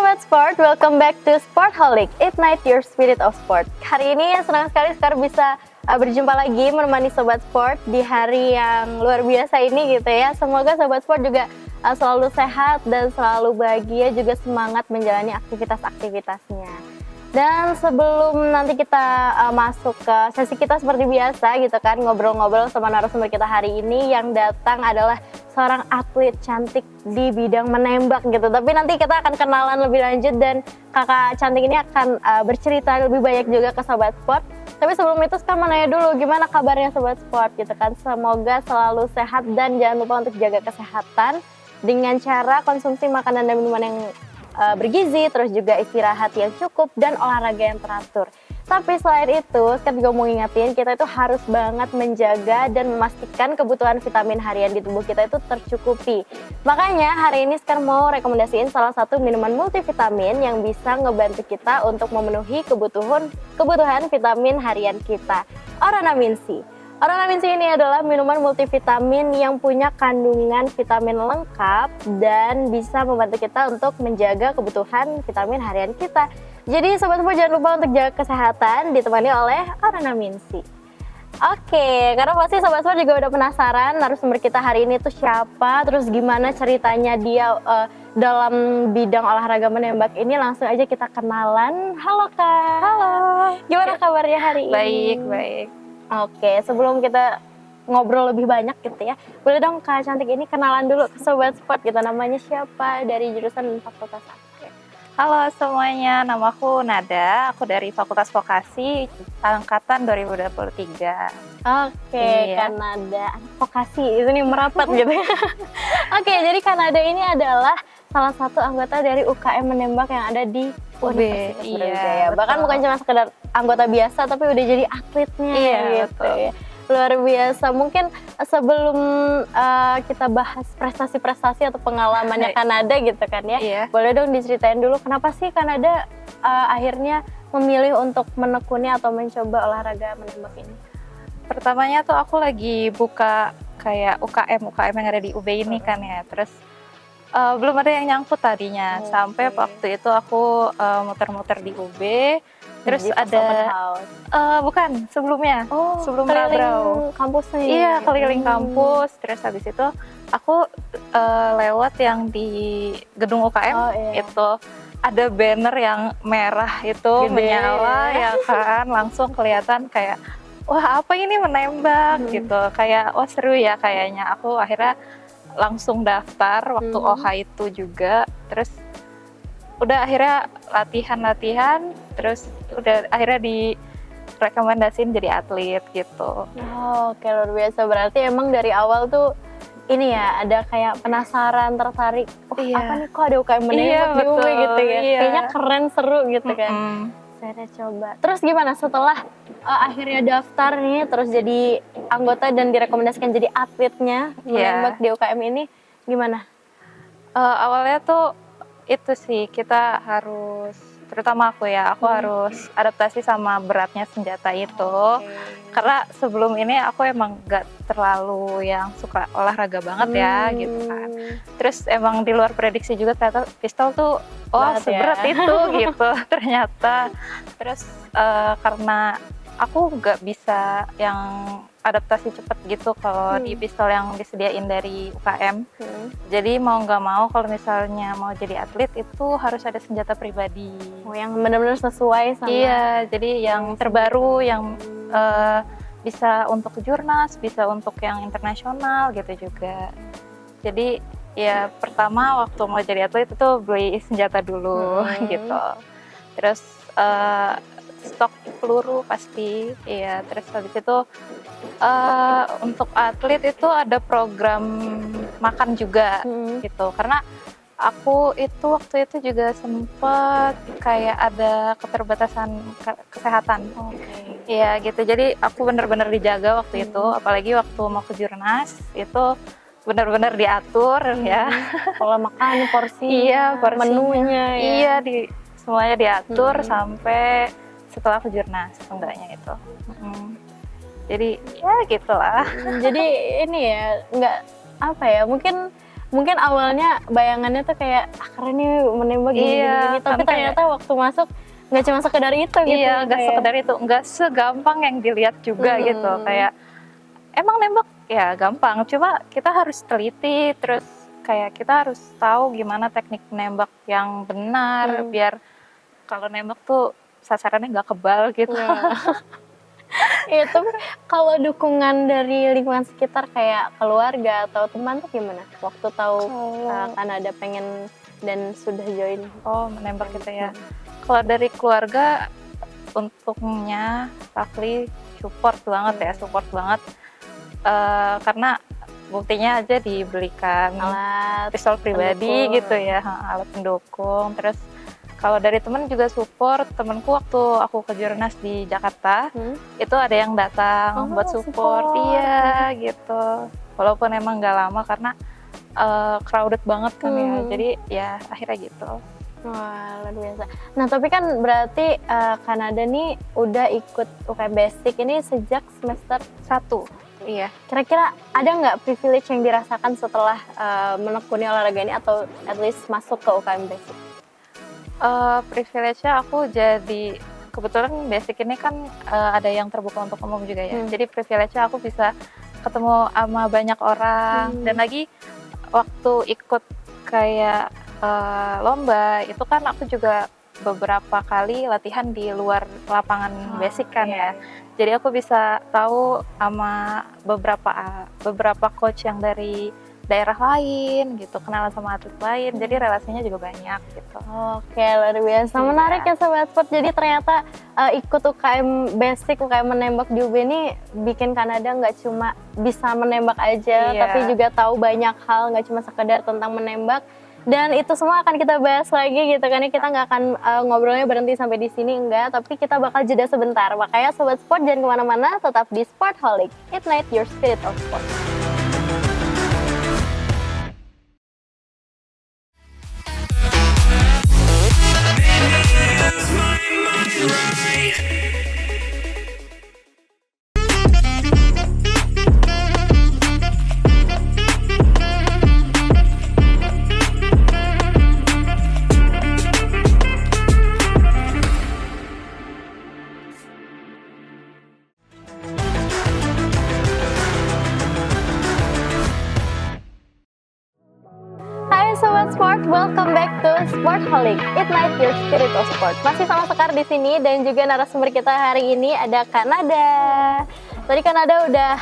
Sobat Sport, welcome back to Sportholic, Ignite Your Spirit of Sport. Hari ini senang sekali sekarang bisa berjumpa lagi menemani Sobat Sport di hari yang luar biasa ini gitu ya. Semoga Sobat Sport juga selalu sehat dan selalu bahagia, juga semangat menjalani aktivitas-aktivitasnya. Dan sebelum nanti kita masuk ke sesi kita seperti biasa gitu kan, ngobrol-ngobrol sama narasumber kita hari ini yang datang adalah seorang atlet cantik di bidang menembak gitu. Tapi nanti kita akan kenalan lebih lanjut dan kakak cantik ini akan bercerita lebih banyak juga ke Sobat Sport. Tapi sebelum itu sekarang mau nanya dulu, gimana kabarnya Sobat Sport gitu kan. Semoga selalu sehat dan jangan lupa untuk jaga kesehatan dengan cara konsumsi makanan dan minuman yang bergizi, terus juga istirahat yang cukup dan olahraga yang teratur. Tapi selain itu, sekarang juga mau ngingetin, kita itu harus banget menjaga dan memastikan kebutuhan vitamin harian di tubuh kita itu tercukupi. Makanya hari ini sekarang mau rekomendasiin salah satu minuman multivitamin yang bisa ngebantu kita untuk memenuhi kebutuhan vitamin harian kita, Oranamin C. Oranamin C ini adalah minuman multivitamin yang punya kandungan vitamin lengkap dan bisa membantu kita untuk menjaga kebutuhan vitamin harian kita. Jadi Sobat Sport jangan lupa untuk jaga kesehatan ditemani oleh Oranamin C. Oke, karena pasti Sobat Sport juga udah penasaran narasumber kita hari ini tuh siapa, terus gimana ceritanya dia dalam bidang olahraga menembak ini. Langsung aja kita kenalan. Halo Kak. Halo. Gimana kabarnya hari ini? Baik. Oke, sebelum kita ngobrol lebih banyak gitu ya, boleh dong Kak Cantik ini kenalan dulu ke Sobat Sport gitu, namanya siapa, dari jurusan fakultas apa? Halo semuanya, namaku Nada, aku dari Fakultas Vokasi, angkatan 2023. Oke, Kak Nada, vokasi, di sini merapat gitu ya. Oke, jadi Kak Nada ini adalah salah satu anggota dari UKM menembak yang ada di Universitas Brawijaya. Bahkan bukan cuma sekedar anggota biasa, tapi udah jadi atletnya gitu betul. Ya. Luar biasa. Mungkin sebelum kita bahas prestasi-prestasi atau pengalamannya Kanada gitu kan ya, boleh dong diceritain dulu kenapa sih Kanada akhirnya memilih untuk menekuni atau mencoba olahraga menembak ini? Pertamanya tuh aku lagi buka kayak UKM yang ada di UB ini kan ya, terus belum ada yang nyangkut tadinya, sampai waktu itu aku muter-muter di UB, terus di ada bukan sebelumnya, sebelum Rabrau kampusnya. Iya, keliling kampus, terus habis itu aku lewat yang di gedung UKM itu ada banner yang merah itu menyala ya kan, langsung kelihatan kayak wah apa ini menembak gitu, kayak wah seru ya kayaknya. Aku akhirnya langsung daftar waktu OH itu juga, terus udah akhirnya latihan, terus udah akhirnya direkomendasiin jadi atlet gitu. Oke, luar biasa. Berarti emang dari awal tuh ini ya, ada kayak penasaran, tertarik, apa nih kok ada UKM menembak di UB gitu ya, kayaknya keren, seru gitu kan. Saya coba. Terus gimana setelah akhirnya daftar nih, terus jadi anggota dan direkomendasikan jadi atletnya menembak di UKM ini, gimana? Awalnya tuh itu sih, kita harus, terutama aku harus adaptasi sama beratnya senjata itu. Karena sebelum ini aku emang gak terlalu yang suka olahraga banget ya gitu kan. Terus emang di luar prediksi juga ternyata pistol tuh seberat itu gitu ternyata. Terus karena aku gak bisa yang adaptasi cepet gitu kalau di pistol yang disediain dari UKM. Jadi mau nggak mau kalau misalnya mau jadi atlet itu harus ada senjata pribadi. Yang benar-benar sesuai sama. Iya, jadi yang terbaru, yang bisa untuk jurnas, bisa untuk yang internasional gitu juga. Jadi ya pertama waktu mau jadi atlet itu beli senjata dulu gitu. Terus stok peluru pasti, iya. Terus habis itu untuk atlet itu ada program makan juga gitu. Karena aku itu waktu itu juga sempat kayak ada keterbatasan kesehatan. Iya gitu. Jadi aku benar-benar dijaga waktu itu, apalagi waktu mau ke jurnas itu benar-benar diatur ya. Pola makan, porsi, menunya ya. Iya, semuanya diatur sampai setelah ke jurnas enggaknya itu. Jadi ya gitulah. Jadi ini ya, nggak apa ya, mungkin mungkin awalnya bayangannya tuh kayak keren nih menembak gini, tapi ternyata waktu masuk nggak cuma sekedar itu gitu. Iya, nggak sekedar itu, nggak segampang yang dilihat juga gitu. Kayak emang nembak ya gampang, cuma kita harus teliti, terus kayak kita harus tahu gimana teknik nembak yang benar biar kalau nembak tuh sasarannya nggak kebal gitu. Iya, tapi kalau dukungan dari lingkungan sekitar kayak keluarga atau teman tuh gimana? Waktu tahu Kanada pengen dan sudah join. Oh, menembak gitu ya. Kalau dari keluarga, untungnya Rafli support banget. Karena buktinya aja dibelikan Alat pistol pribadi pendukung. gitu ya, alat pendukung. Terus kalau dari teman juga support. Temanku waktu aku ke Jurnas di Jakarta, itu ada yang datang buat support. Iya gitu. Walaupun emang nggak lama karena crowded banget kan ya. Jadi ya akhirnya gitu. Wah, luar biasa. Nah, tapi kan berarti Kanada nih udah ikut UKM Basic ini sejak semester 1. Iya. Kira-kira ada nggak privilege yang dirasakan setelah menekuni olahraga ini atau at least masuk ke UKM Basic? Privilege-nya aku jadi, kebetulan Basic ini kan ada yang terbuka untuk umum juga ya. Jadi privilege-nya aku bisa ketemu sama banyak orang. Dan lagi waktu ikut kayak lomba, itu kan aku juga beberapa kali latihan di luar lapangan Basic kan ya. Jadi aku bisa tahu sama beberapa coach yang dari daerah lain gitu, kenalan sama atlet lain, jadi relasinya juga banyak gitu. Oke, luar biasa. Menarik ya Sobat Sport, jadi ternyata ikut UKM Basic, UKM menembak di UB ini bikin Kanada nggak cuma bisa menembak aja, tapi juga tahu banyak hal, nggak cuma sekedar tentang menembak. Dan itu semua akan kita bahas lagi gitu kan, kita nggak akan ngobrolnya berhenti sampai di sini, enggak, tapi kita bakal jeda sebentar. Makanya Sobat Sport jangan kemana-mana, tetap di Sportholic, ignite your spirit of sport. Sobat Sport, welcome back to Sportholic, ignite your spirit of sport. Masih sama Sekar di sini dan juga narasumber kita hari ini ada Kanada. Tadi Kanada udah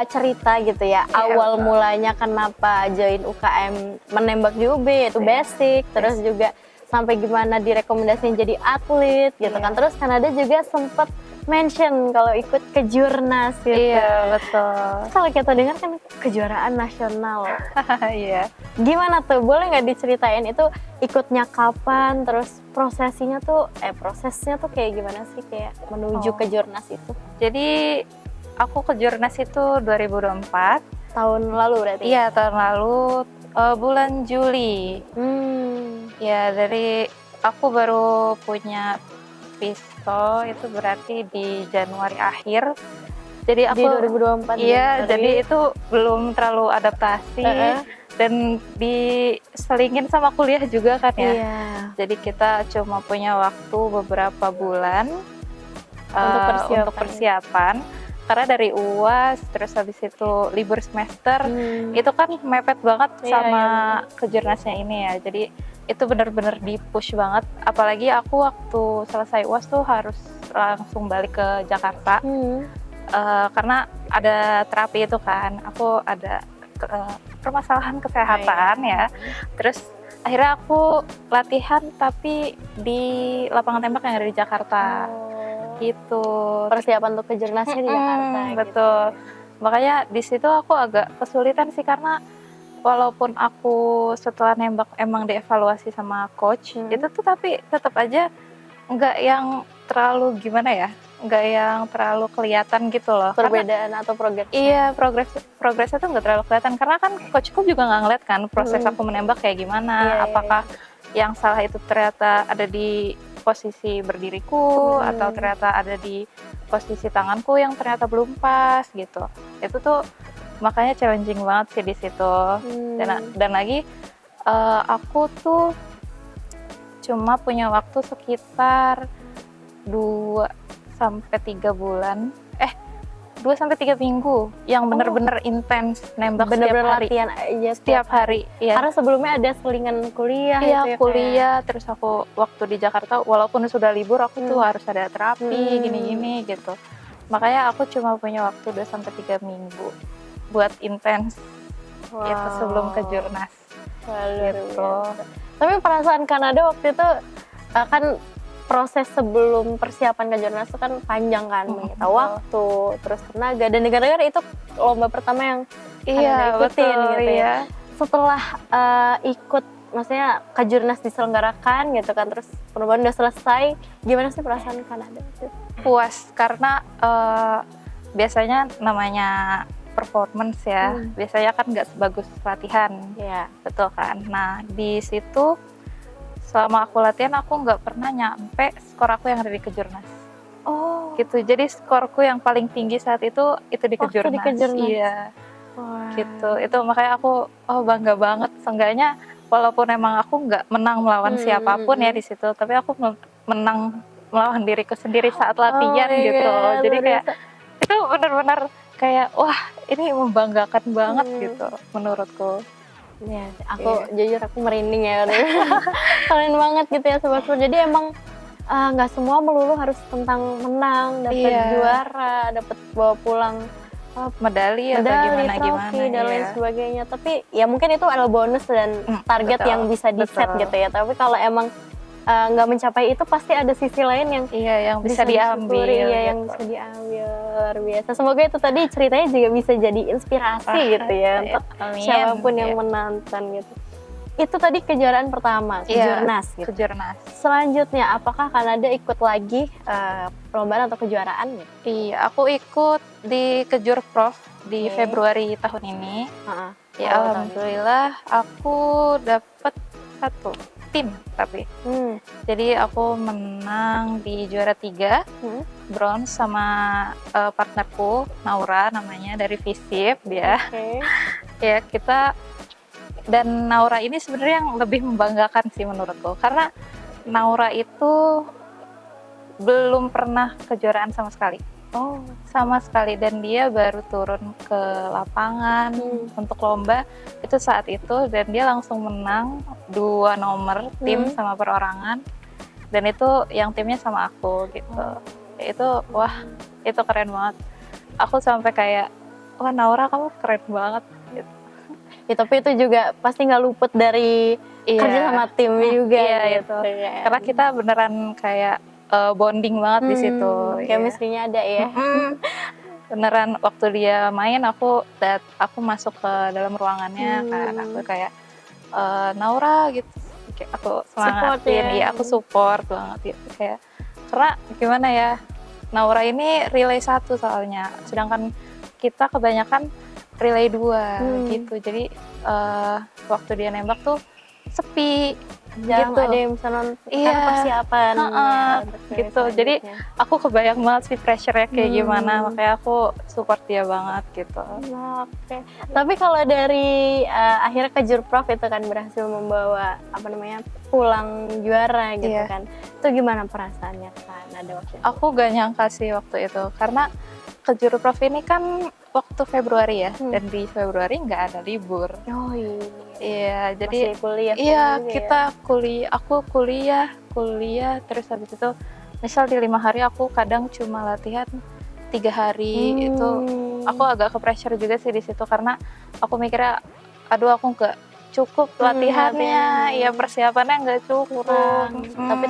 cerita gitu ya, awal mulanya kenapa join UKM menembak di UB yaitu Basic, terus juga sampai gimana direkomendasiin jadi atlet gitu kan. Terus Kanada juga sempat mention kalau ikut kejurnas gitu. Iya, betul. Kalau kita dengar kan kejuaraan nasional. Iya. Gimana tuh? Boleh nggak diceritain itu ikutnya kapan? Terus prosesnya tuh kayak gimana sih kayak menuju kejurnas itu? Jadi aku kejurnas itu 2024. Tahun lalu berarti? Iya, tahun lalu bulan Juli. Ya, dari aku baru punya pistol itu berarti di Januari akhir. Jadi aku di 2024. Iya, jadi itu belum terlalu adaptasi dan diselingin sama kuliah juga kan ya. Iya. Jadi kita cuma punya waktu beberapa bulan untuk persiapan. Karena dari UAS, terus habis itu libur semester, itu kan mepet banget sama kejurnasnya ini ya. Jadi itu benar-benar di-push banget. Apalagi aku waktu selesai UAS tuh harus langsung balik ke Jakarta. Karena ada terapi itu kan. Aku ada permasalahan kesehatan ya. Terus akhirnya aku latihan tapi di lapangan tembak yang ada di Jakarta. Gitu. Persiapan untuk kejurnasnya di Jakarta. Betul. Gitu. Makanya di situ aku agak kesulitan sih karena walaupun aku setelah nembak emang dievaluasi sama coach, itu tuh tapi tetap aja nggak yang terlalu gimana ya, nggak yang terlalu kelihatan gitu loh. Perbedaan atau progresnya? Iya, progresnya tuh nggak terlalu kelihatan karena kan coachku juga nggak ngeliat kan proses aku menembak kayak gimana, apakah yang salah itu ternyata ada di posisi berdiriku atau ternyata ada di posisi tanganku yang ternyata belum pas gitu. Itu tuh makanya challenging banget sih di situ. Dan lagi aku tuh cuma punya waktu sekitar 2 sampai 3 bulan 2 sampai 3 minggu yang bener-bener intens nembak bener-bener setiap hari. latihan aja Setiap hari, ya. Karena sebelumnya ada selingan kuliah Iya, gitu ya, kuliah, terus aku waktu di Jakarta walaupun sudah libur aku tuh harus ada terapi gini-gini gitu. Makanya aku cuma punya waktu 2 sampai 3 minggu buat intens itu sebelum ke Jurnas. Gitu. Tapi perasaan Kanada waktu itu kan proses sebelum persiapan ke Jurnas itu kan panjang kan, menyita waktu, terus tenaga, dan negara-negara itu lomba pertama yang Kanada ikutin betul, gitu ya. Setelah ikut, maksudnya ke Jurnas diselenggarakan gitu kan, terus perlombaan udah selesai, gimana sih perasaan Kanada itu? Puas karena biasanya namanya performance ya, biasanya kan nggak sebagus latihan, betul kan? Nah di situ selama aku latihan aku nggak pernah nyampe skor aku yang ada di Kejurnas. Oh. Gitu. Jadi skorku yang paling tinggi saat itu di Kejurnas. Iya. Wow. Gitu. Itu makanya aku bangga banget. Seenggaknya walaupun emang aku nggak menang melawan siapapun ya di situ, tapi aku menang melawan diriku sendiri saat latihan gitu. Jadi kayak itu benar-benar kayak wah ini membanggakan banget gitu menurutku. Ya, jujur aku merinding ya. Keren banget gitu ya Sobat Sport. Jadi emang nggak semua melulu harus tentang menang, dapat juara, dapat bawa pulang medali atau gimana dan lain sebagainya. Tapi ya mungkin itu adalah bonus dan target yang bisa di-set gitu ya. Tapi kalau emang nggak mencapai itu pasti ada sisi lain yang bisa diambil. Yang bisa diambil, luar biasa. Semoga itu tadi ceritanya juga bisa jadi inspirasi gitu ya untuk siapapun yang menonton gitu. Itu tadi kejuaraan pertama, Kejurnas gitu. Kejurnas. Selanjutnya apakah Kanada ikut lagi perlombaan atau kejuaraan gitu? Iya, aku ikut di Kejur Prof di Februari tahun ini. Ya alhamdulillah aku dapat 1 tim tapi. Jadi aku menang di juara 3, bronze sama partnerku Naura namanya dari FISIP dia. Ya kita dan Naura ini sebenarnya yang lebih membanggakan sih menurutku karena Naura itu belum pernah kejuaraan sama sekali. Sama sekali, dan dia baru turun ke lapangan untuk lomba itu saat itu, dan dia langsung menang 2 nomor tim sama perorangan, dan itu yang timnya sama aku gitu. Itu wah itu keren banget. Aku sampai kayak wah Naura kamu keren banget gitu. Ya, tapi itu juga pasti nggak luput dari kerja sama tim juga gitu. Karena kita beneran kayak bonding banget di situ. Chemistry-nya ada ya. Beneran waktu dia main aku masuk ke dalam ruangannya kan, aku kayak Naura gitu, kayak aku semangatin, aku support banget gitu kayak karena gimana ya, Naura ini relay 1 soalnya, sedangkan kita kebanyakan relay 2 gitu, jadi waktu dia nembak tuh sepi. Jarang ada yang bisa nonton karena persiapan gitu. Jadi aku kebayang banget sih pressure-nya kayak gimana, makanya aku support dia banget gitu. Tapi kalau dari akhirnya Kejur Prof itu kan berhasil membawa pulang juara gitu kan. Itu gimana perasaannya kan ada waktu itu? Aku gak nyangka sih waktu itu karena Kejur Prof ini kan waktu Februari ya, dan di Februari nggak ada libur. Iya, jadi kuliah. Kita kuliah, aku kuliah, terus habis itu misal di 5 hari aku kadang cuma latihan 3 hari. Itu aku agak ke pressure juga sih di situ karena aku mikirnya aduh aku nggak cukup latihannya, ya persiapannya nggak cukup. Tapi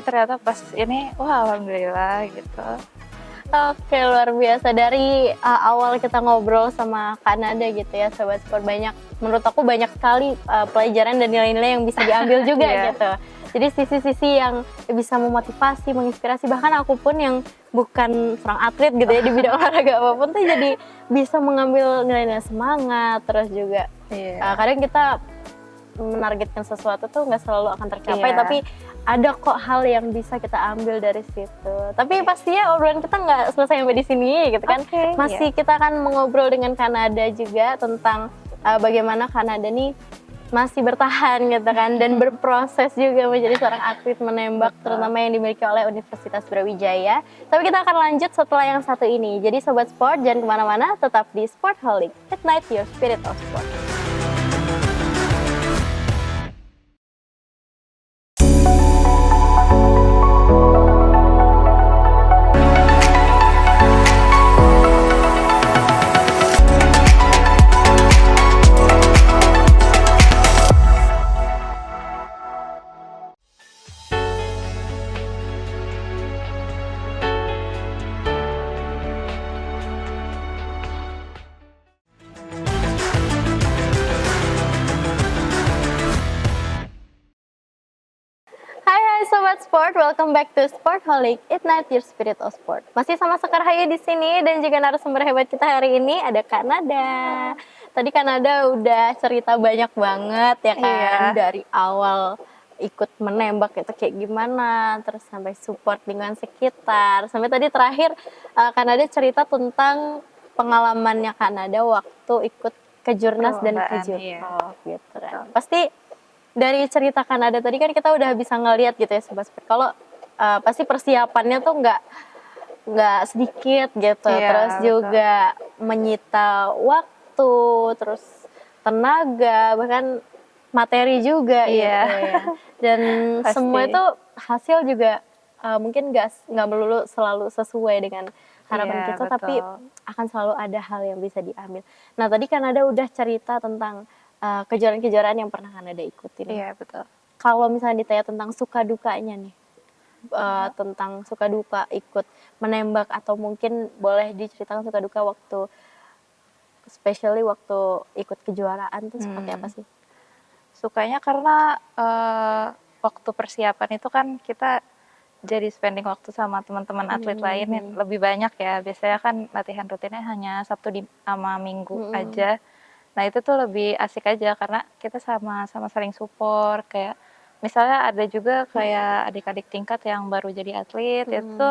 ternyata pas ini wah alhamdulillah gitu. Oke, luar biasa. Dari awal kita ngobrol sama Kanada gitu ya Sobat Sport, menurut aku banyak sekali pelajaran dan nilai-nilai yang bisa diambil juga gitu. Jadi sisi-sisi yang bisa memotivasi, menginspirasi, bahkan aku pun yang bukan seorang atlet gitu ya di bidang olahraga apapun tuh jadi bisa mengambil nilai-nilai semangat. Terus juga kadang kita menargetkan sesuatu tuh nggak selalu akan tercapai, Iya. tapi ada kok hal yang bisa kita ambil dari situ. Tapi pastinya obrolan kita nggak selesai sampai di sini gitu kan. Oke, Masih kita akan mengobrol dengan Kanada juga tentang bagaimana Kanada nih masih bertahan gitu kan dan berproses juga menjadi seorang atlet menembak. Betul. Terutama yang dimiliki oleh Universitas Brawijaya. Tapi kita akan lanjut setelah yang satu ini. Jadi Sobat Sport jangan kemana-mana, tetap di Sportholic. Ignite your spirit of sport. Hai Sobat Sport, welcome back to Sportholic, Ignite your spirit of sport. Masih sama Sekar Hayu di sini dan juga narasumber hebat kita hari ini ada Kanada. Tadi Kanada udah cerita banyak banget ya kan, dari awal ikut menembak itu kayak gimana, terus sampai support lingkungan sekitar, sampai tadi terakhir Kanada cerita tentang pengalamannya Kanada waktu ikut kejurnas dan kejurprov gitu kan. Pasti dari cerita Kanada tadi kan kita udah bisa ngeliat gitu ya Sobat Sport. Kalau pasti persiapannya tuh nggak sedikit gitu. Terus juga menyita waktu, terus tenaga, bahkan materi juga gitu ya. Dan semua itu hasil juga mungkin nggak melulu selalu sesuai dengan harapan kita, tapi akan selalu ada hal yang bisa diambil. Nah tadi Kanada udah cerita tentang kejuaraan-kejuaraan yang pernah Kanada ikutin. Iya, betul. Kalau misalnya ditanya tentang suka dukanya nih, tentang suka duka ikut menembak, atau mungkin boleh diceritakan suka duka waktu, especially waktu ikut kejuaraan tuh seperti apa sih? Sukanya karena waktu persiapan itu kan kita jadi spending waktu sama teman-teman atlet lain yang lebih banyak ya. Biasanya kan latihan rutinnya hanya Sabtu sama Minggu aja. Nah itu tuh lebih asik aja karena kita sama-sama saling support. Kayak misalnya ada juga kayak adik-adik tingkat yang baru jadi atlet, itu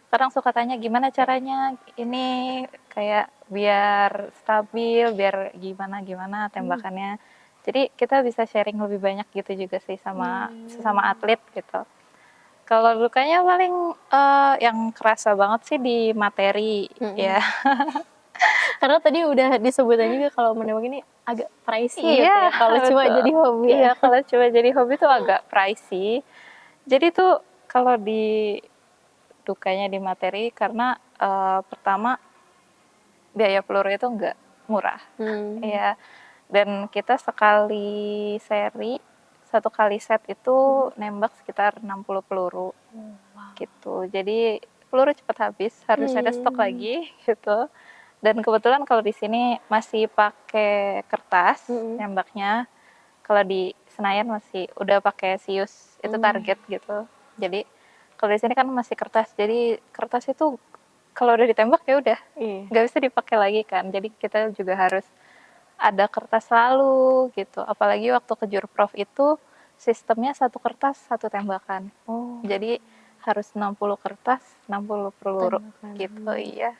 kadang suka tanya gimana caranya ini kayak biar stabil, biar gimana tembakannya. Jadi kita bisa sharing lebih banyak gitu juga sih sama sesama atlet gitu. Kalau lukanya paling yang kerasa banget sih di materi ya. Karena tadi udah disebutin juga kalau menembak ini agak pricey gitu ya, kalau cuma jadi hobi. Iya, kalau cuma jadi hobi tuh agak pricey. Jadi tuh kalau di dukanya di materi karena pertama biaya peluru itu nggak murah. Iya. Dan kita sekali seri, satu kali set itu nembak sekitar 60 peluru. Gitu. Jadi peluru cepat habis, harus ada stok lagi gitu. Dan kebetulan kalau di sini masih pakai kertas nembaknya. Kalau di Senayan masih udah pakai sius, itu target gitu. Jadi kalau di sini kan masih kertas. Jadi kertas itu kalau udah ditembak ya udah, nggak bisa dipakai lagi kan. Jadi kita juga harus ada kertas selalu gitu. Apalagi waktu kejurprov itu sistemnya satu kertas satu tembakan. Jadi harus 60 kertas, 60 peluru gitu, iya.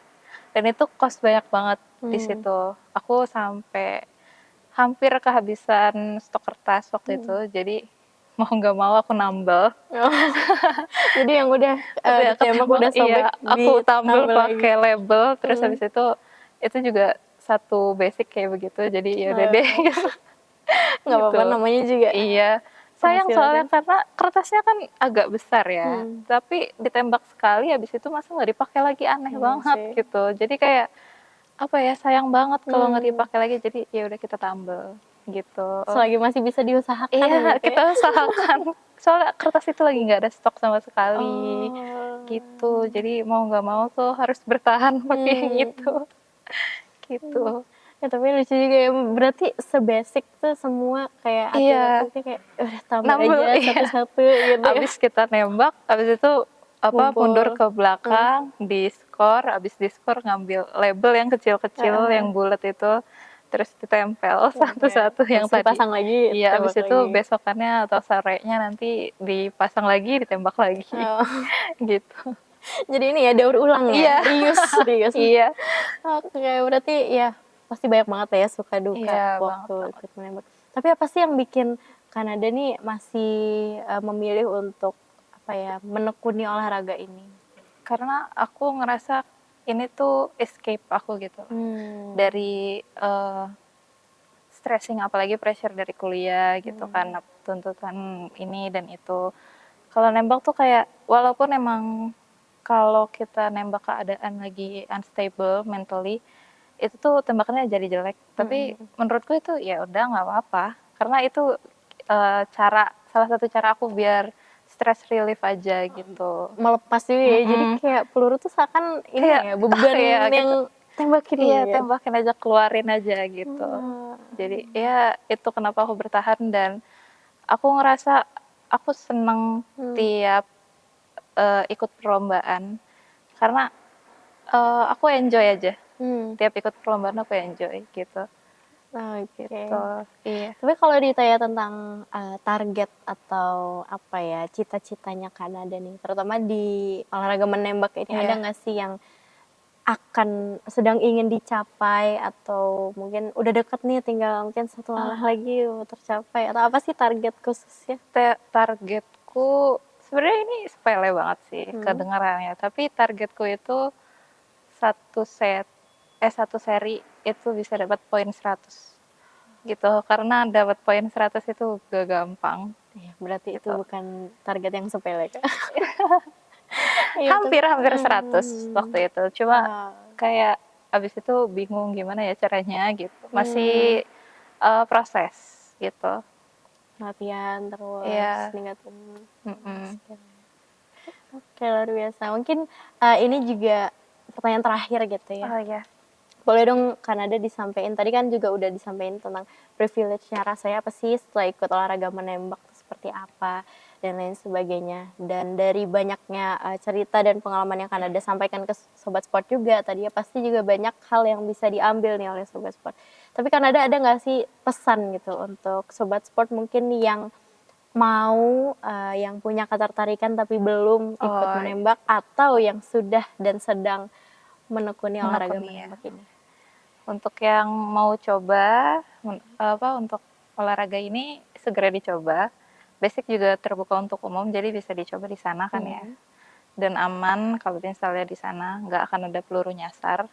Dan itu cost banyak banget di situ. Aku sampai hampir kehabisan stok kertas waktu itu. Jadi mau nggak mau aku nambel. Jadi yang udah ditembak udah sobek, aku tambel pakai label. Terus habis itu juga satu basic kayak begitu. Jadi ya udah deh. Nggak apa-apa, namanya juga. Iya. Sayang soalnya karena kertasnya kan agak besar ya, tapi ditembak sekali habis itu masa nggak dipakai lagi, aneh banget gitu. Jadi kayak apa ya, sayang banget kalau nggak dipakai lagi. Jadi ya udah kita tambel gitu. Selagi masih bisa diusahakan. Iya, kita usahakan. Soalnya kertas itu lagi nggak ada stok sama sekali gitu. Jadi mau nggak mau tuh harus bertahan pakai yang itu gitu. Ya tapi lucu juga ya, berarti sebasic tuh semua kayak atletnya kayak udah tambah aja satu-satu gitu. Abis kita nembak, abis itu mundur ke belakang, di skor, abis di skor ngambil label yang kecil-kecil yang bulat itu, terus ditempel satu-satu yang Terus tadi. dipasang lagi, Iya, tembak habis itu lagi. besokannya atau sorenya nanti dipasang lagi, ditembak lagi, Oh, gitu. jadi ini ya daur ulang Iya. ya, reuse. Iya, Oke, berarti ya pasti banyak banget ya suka duka iya banget waktu banget. ikut menembak. Tapi apa sih yang bikin Kanada nih masih memilih untuk apa ya menekuni olahraga ini? Karena aku ngerasa ini tuh escape aku gitu. Dari stressing apalagi pressure dari kuliah gitu kan, tuntutan ini dan itu. Kalau nembak tuh kayak walaupun emang kalau kita nembak keadaan lagi unstable mentally, itu tuh tembakannya jadi jelek. Tapi menurutku itu ya udah nggak apa-apa, karena itu salah satu cara aku biar stress relief aja gitu. Melepas juga ya, jadi kayak peluru tuh seakan ini Kayak ya beban iya, yang gitu. tembakin Iya, ya. tembakin aja, keluarin aja gitu. Jadi ya itu kenapa aku bertahan, dan aku ngerasa aku seneng tiap ikut perlombaan karena aku enjoy aja. Tiap ikut perlombaan aku enjoy gitu. Oke. Gitu. Iya. Tapi kalau ditanya tentang target atau apa ya cita-citanya Kanada nih, terutama di olahraga menembak ini, ada Iya. nggak sih yang sedang ingin dicapai atau mungkin udah deket nih tinggal mungkin satu langkah lagi tercapai, atau apa sih target khususnya? Targetku sebenarnya ini sepele banget sih kedengarannya, tapi targetku itu satu seri itu bisa dapat poin 100 gitu, karena dapat poin 100 itu gak gampang. Ya, berarti itu Gitu. bukan target yang sepele Kak. Hampir 100 waktu itu, cuma kayak abis itu bingung gimana ya caranya gitu, masih proses gitu. Latihan terus Iya. ningkatin. Mm-mm. Oke, luar biasa. Mungkin ini juga pertanyaan terakhir gitu ya. Oh ya. Boleh dong Kanada disampaikan, tadi kan juga udah disampaikan tentang privilege-nya rasanya apa sih setelah ikut olahraga menembak tuh seperti apa dan lain sebagainya. Dan dari banyaknya cerita dan pengalaman yang Kanada sampaikan ke Sobat Sport juga tadi ya, pasti juga banyak hal yang bisa diambil nih oleh Sobat Sport. Tapi Kanada ada nggak sih pesan gitu untuk Sobat Sport mungkin yang mau yang punya ketertarikan tapi belum ikut menembak, atau yang sudah dan sedang menekuni olahraga menembak ini? Untuk yang mau coba untuk olahraga ini, segera dicoba. Basic juga terbuka untuk umum, jadi bisa dicoba di sana kan ya. Dan aman kalau misalnya di sana, nggak akan ada peluru nyasar.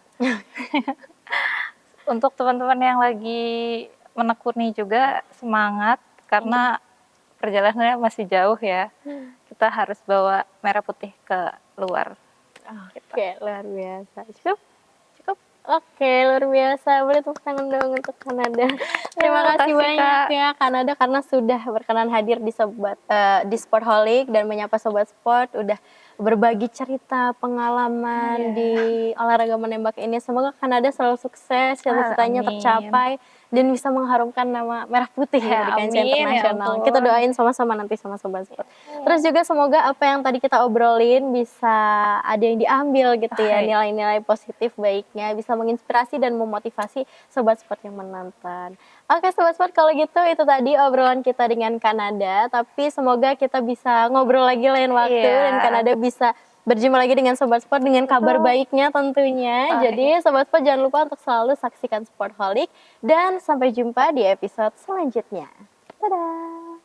Untuk teman-teman yang lagi menekuni juga semangat, karena perjalanannya masih jauh ya. Kita harus bawa merah putih ke luar. Oke, luar biasa. Cukup? Oke, luar biasa. Boleh tepuk tangan dong untuk Kanada. Terima kasih banyak ya Kanada karena sudah berkenan hadir di Sportholic dan menyapa Sobat Sport, udah berbagi cerita pengalaman di olahraga menembak ini. Semoga Kanada selalu sukses, cita-citanya tercapai dan bisa mengharumkan nama merah putih ya, di kancah internasional. Kita doain sama-sama nanti sama Sobat Sport. Terus juga semoga apa yang tadi kita obrolin bisa ada yang diambil gitu ya, nilai-nilai positif baiknya, bisa menginspirasi dan memotivasi Sobat Sport yang menonton. Oke Sobat Sport, kalau gitu itu tadi obrolan kita dengan Kanada, tapi semoga kita bisa ngobrol lagi lain waktu dan Kanada bisa berjumpa lagi dengan Sobat Sport dengan kabar baiknya tentunya. Jadi Sobat Sport jangan lupa untuk selalu saksikan Sportholic dan sampai jumpa di episode selanjutnya. Dadah!